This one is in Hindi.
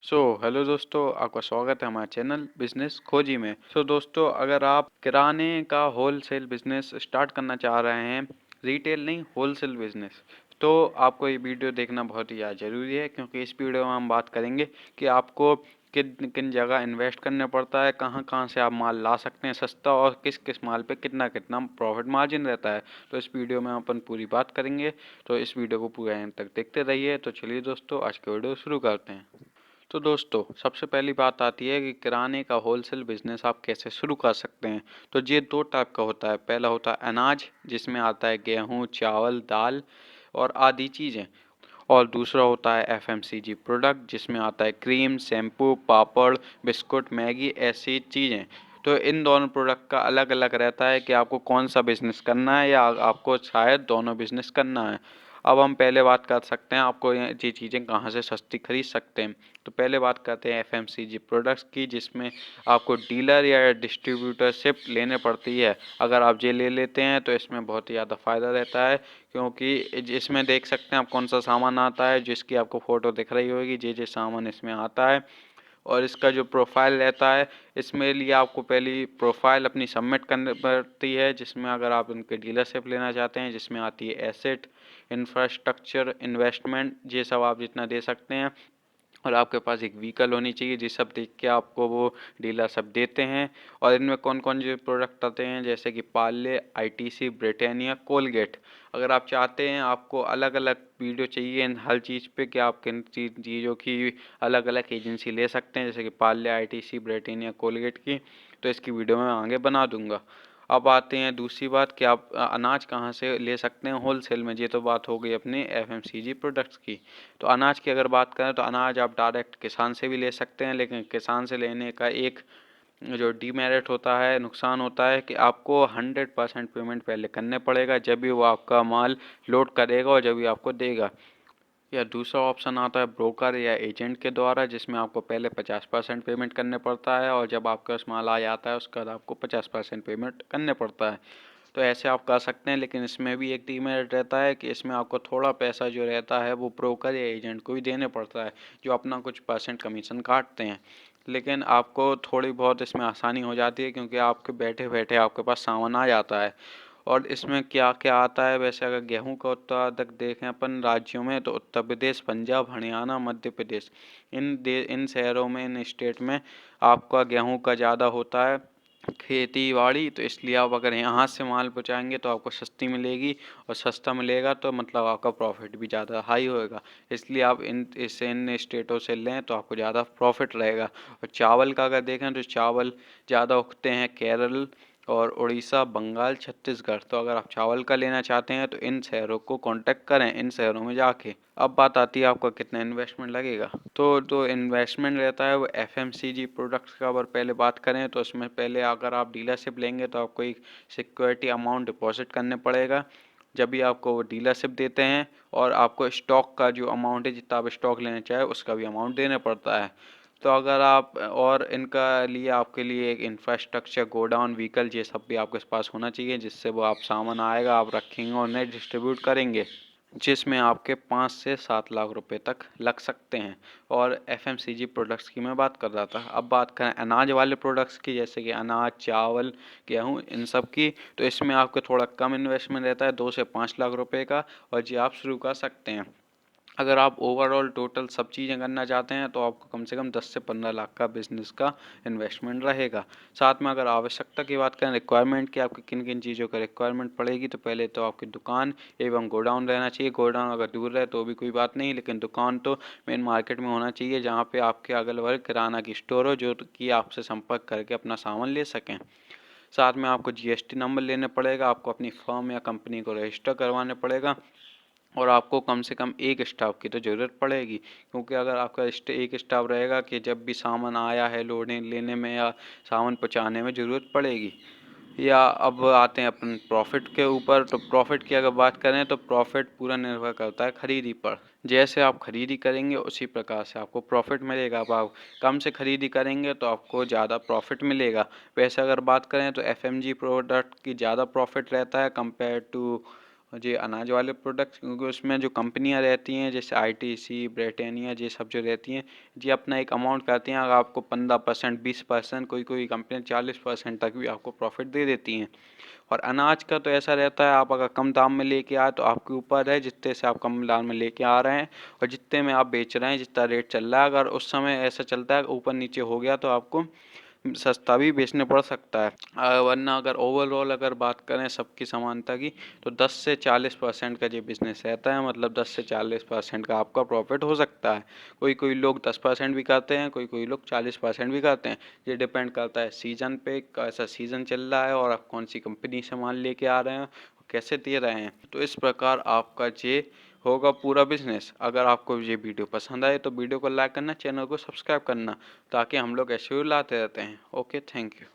हेलो दोस्तों, आपका स्वागत है हमारे चैनल बिजनेस खोजी में। दोस्तों, अगर आप किराने का होलसेल बिजनेस स्टार्ट करना चाह रहे हैं, रिटेल नहीं होलसेल बिजनेस, तो आपको ये वीडियो देखना बहुत ही ज़्यादा ज़रूरी है, क्योंकि इस वीडियो में हम बात करेंगे कि आपको किन किन जगह इन्वेस्ट करना पड़ता है, कहाँ कहाँ से आप माल ला सकते हैं सस्ता, और किस किस माल पे कितना कितना प्रॉफिट मार्जिन रहता है। तो इस वीडियो में अपन पूरी बात करेंगे, तो इस वीडियो को पूरा एंड तक देखते रहिए। तो चलिए दोस्तों, आज की वीडियो शुरू करते हैं। तो दोस्तों, सबसे पहली बात आती है कि किराने का होलसेल बिजनेस आप कैसे शुरू कर सकते हैं। तो ये दो टाइप का होता है। पहला होता है अनाज, जिसमें आता है गेहूँ, चावल, दाल और आदि चीज़ें। और दूसरा होता है एफएमसीजी प्रोडक्ट, जिसमें आता है क्रीम, शैम्पू, पापड़, बिस्कुट, मैगी, ऐसी चीज़ें। तो इन दोनों प्रोडक्ट का अलग अलग रहता है कि आपको कौन सा बिजनेस करना है, या आपको शायद दोनों बिजनेस करना है। अब हम पहले बात कर सकते हैं आपको ये चीज़ें कहाँ से सस्ती खरीद सकते हैं। तो पहले बात करते हैं एफएमसीजी प्रोडक्ट्स की, जिसमें आपको डीलर या डिस्ट्रीब्यूटरशिप लेने पड़ती है। अगर आप ये ले लेते हैं तो इसमें बहुत ही ज़्यादा फ़ायदा रहता है, क्योंकि इसमें देख सकते हैं आप कौन सा सामान आता है, जिसकी आपको फ़ोटो दिख रही होगी, जे सामान इसमें आता है। और इसका जो प्रोफाइल रहता है, इसमें लिए आपको पहली प्रोफाइल अपनी सबमिट करनी पड़ती है, जिसमें अगर आप उनके डीलरशिप लेना चाहते हैं, जिसमें आती है एसेट, इंफ्रास्ट्रक्चर, इन्वेस्टमेंट, ये सब आप जितना दे सकते हैं। और आपके पास एक व्हीकल होनी चाहिए, जिस सब देख के आपको वो डीलर सब देते हैं। और इनमें कौन कौन से प्रोडक्ट आते हैं, जैसे कि पार्ले, आईटीसी, ब्रिटानिया, कोलगेट। अगर आप चाहते हैं, आपको अलग अलग वीडियो चाहिए इन हर चीज़ पे कि आप किन चीज़ों की अलग अलग एजेंसी ले सकते हैं, जैसे कि पार्ले, आईटीसी, ब्रिटानिया, कोलगेट की, तो इसकी वीडियो मैं आगे बना दूंगा। अब आते हैं दूसरी बात कि आप अनाज कहाँ से ले सकते हैं होलसेल में। ये तो बात हो गई अपनी एफएमसीजी प्रोडक्ट्स की। तो अनाज की अगर बात करें तो अनाज आप डायरेक्ट किसान से भी ले सकते हैं, लेकिन किसान से लेने का एक जो डीमेरिट होता है, नुकसान होता है, कि आपको 100% पेमेंट पहले करने पड़ेगा, जब भी वो आपका माल लोड करेगा और जब भी आपको देगा। या दूसरा ऑप्शन आता है ब्रोकर या एजेंट के द्वारा, जिसमें आपको पहले 50% पेमेंट करने पड़ता है, और जब आपके पास माल आ जाता है उसके बाद आपको 50% पेमेंट करने पड़ता है। तो ऐसे आप कर सकते हैं, लेकिन इसमें भी एक डीमेरिट रहता है कि इसमें आपको थोड़ा पैसा जो रहता है वो ब्रोकर या एजेंट को भी देने पड़ता है, जो अपना कुछ परसेंट कमीशन काटते हैं। लेकिन आपको थोड़ी बहुत इसमें आसानी हो जाती है, क्योंकि आपके बैठे बैठे आपके पास सामान आ जाता है। और इसमें क्या क्या आता है, वैसे अगर गेहूं का उत्पादक देखें अपन राज्यों में, तो उत्तर प्रदेश, पंजाब, हरियाणा, मध्य प्रदेश, इन शहरों में, इन स्टेट में आपका गेहूं का ज़्यादा होता है खेती बाड़ी। तो इसलिए आप अगर यहाँ से माल पहुँचाएंगे तो आपको सस्ती मिलेगी, और सस्ता मिलेगा तो मतलब आपका प्रॉफिट भी ज़्यादा हाई होएगा। इसलिए आप इन स्टेटों से लें तो आपको ज़्यादा प्रॉफिट रहेगा। और चावल का अगर देखें तो चावल ज़्यादा उगते हैं केरल और उड़ीसा, बंगाल, छत्तीसगढ़। तो अगर आप चावल का लेना चाहते हैं तो इन शहरों को कांटेक्ट करें, इन शहरों में जाके। अब बात आती है आपका कितना इन्वेस्टमेंट लगेगा। तो जो इन्वेस्टमेंट रहता है वो एफएमसीजी प्रोडक्ट्स का अगर पहले बात करें तो उसमें पहले अगर आप डीलरशिप लेंगे तो आपको एक सिक्योरिटी अमाउंट डिपॉजिट करने पड़ेगा, जब भी आपको वो डीलरशिप देते हैं। और आपको स्टॉक का जो अमाउंट है, जितना आप स्टॉक लेना चाहे उसका भी अमाउंट देना पड़ता है। तो अगर आप और इनका लिए आपके लिए एक इंफ्रास्ट्रक्चर, गोडाउन, व्हीकल, ये सब भी आपके पास होना चाहिए, जिससे वो आप सामान आएगा, आप रखेंगे और उन्हें डिस्ट्रीब्यूट करेंगे, जिसमें आपके 5 से 7 लाख रुपए तक लग सकते हैं। और एफएमसीजी प्रोडक्ट्स की मैं बात कर रहा था। अब बात करें अनाज वाले प्रोडक्ट्स की, जैसे कि अनाज, चावल, गेहूँ, इन सब की, तो इसमें आपको थोड़ा कम इन्वेस्टमेंट रहता है, 2 से 5 लाख रुपए का, और जी आप शुरू कर सकते हैं। अगर आप ओवरऑल टोटल सब चीज़ें करना चाहते हैं तो आपको कम से कम 10 से 15 लाख का बिजनेस का इन्वेस्टमेंट रहेगा। साथ में अगर आवश्यकता की बात करें, रिक्वायरमेंट की, आपकी किन किन चीज़ों का रिक्वायरमेंट पड़ेगी, तो पहले तो आपकी दुकान एवं गोडाउन रहना चाहिए। गोडाउन अगर दूर रहे तो भी कोई बात नहीं, लेकिन दुकान तो मेन मार्केट में होना चाहिए, जहाँ पे आपके अगल बगल किराना की स्टोर हो, जो कि आपसे संपर्क करके अपना सामान ले सकें। साथ में आपको जीएसटी नंबर लेने पड़ेगा, आपको अपनी फर्म या कंपनी को रजिस्टर करवाने पड़ेगा। और आपको कम से कम एक स्टाफ की तो ज़रूरत पड़ेगी, क्योंकि अगर आपका एक स्टाफ रहेगा कि जब भी सामान आया है लोडने लेने में या सामान पहुंचाने में ज़रूरत पड़ेगी। या अब आते हैं अपन प्रॉफिट के ऊपर। तो प्रॉफिट की अगर बात करें तो प्रॉफिट पूरा निर्भर करता है खरीदी पर। जैसे आप खरीदी करेंगे उसी प्रकार से आपको प्रॉफिट मिलेगा। अब आप कम से खरीदी करेंगे तो आपको ज़्यादा प्रॉफिट मिलेगा। वैसे अगर बात करें तो एफएमजी प्रोडक्ट की ज़्यादा प्रॉफिट रहता है कंपेयर टू जी अनाज वाले प्रोडक्ट्स, क्योंकि उसमें जो कंपनियां रहती हैं जैसे आईटीसी, ब्रिटानिया, ये सब जो रहती हैं जी अपना एक अमाउंट करती हैं। अगर आपको 15%, 20%, कोई कोई कंपनी 40% तक भी आपको प्रॉफिट दे देती हैं। और अनाज का तो ऐसा रहता है, आप अगर कम दाम में लेके आए तो आपके ऊपर है, जितने से आप कम दाम में लेके आ रहे हैं और जितने में आप बेच रहे हैं, जितना रेट चल रहा है। अगर उस समय ऐसा चलता है ऊपर नीचे हो गया तो आपको सस्ता भी बेचने पड़ सकता है। वरना अगर ओवरऑल अगर बात करें सबकी समानता की, तो 10 से 40% का जो बिजनेस रहता है, मतलब 10 से 40% का आपका प्रॉफिट हो सकता है। कोई कोई लोग 10% भी करते हैं, कोई कोई लोग 40% भी करते हैं। ये डिपेंड करता है सीजन पे, कैसा सीजन चल रहा है और आप कौन सी कंपनी से माल लेके आ रहे हैं, कैसे दे रहे हैं। तो इस प्रकार आपका ये होगा पूरा बिजनेस। अगर आपको ये वीडियो पसंद आए तो वीडियो को लाइक करना, चैनल को सब्सक्राइब करना, ताकि हम लोग ऐसे ही लाते रहते हैं। Okay, thank you.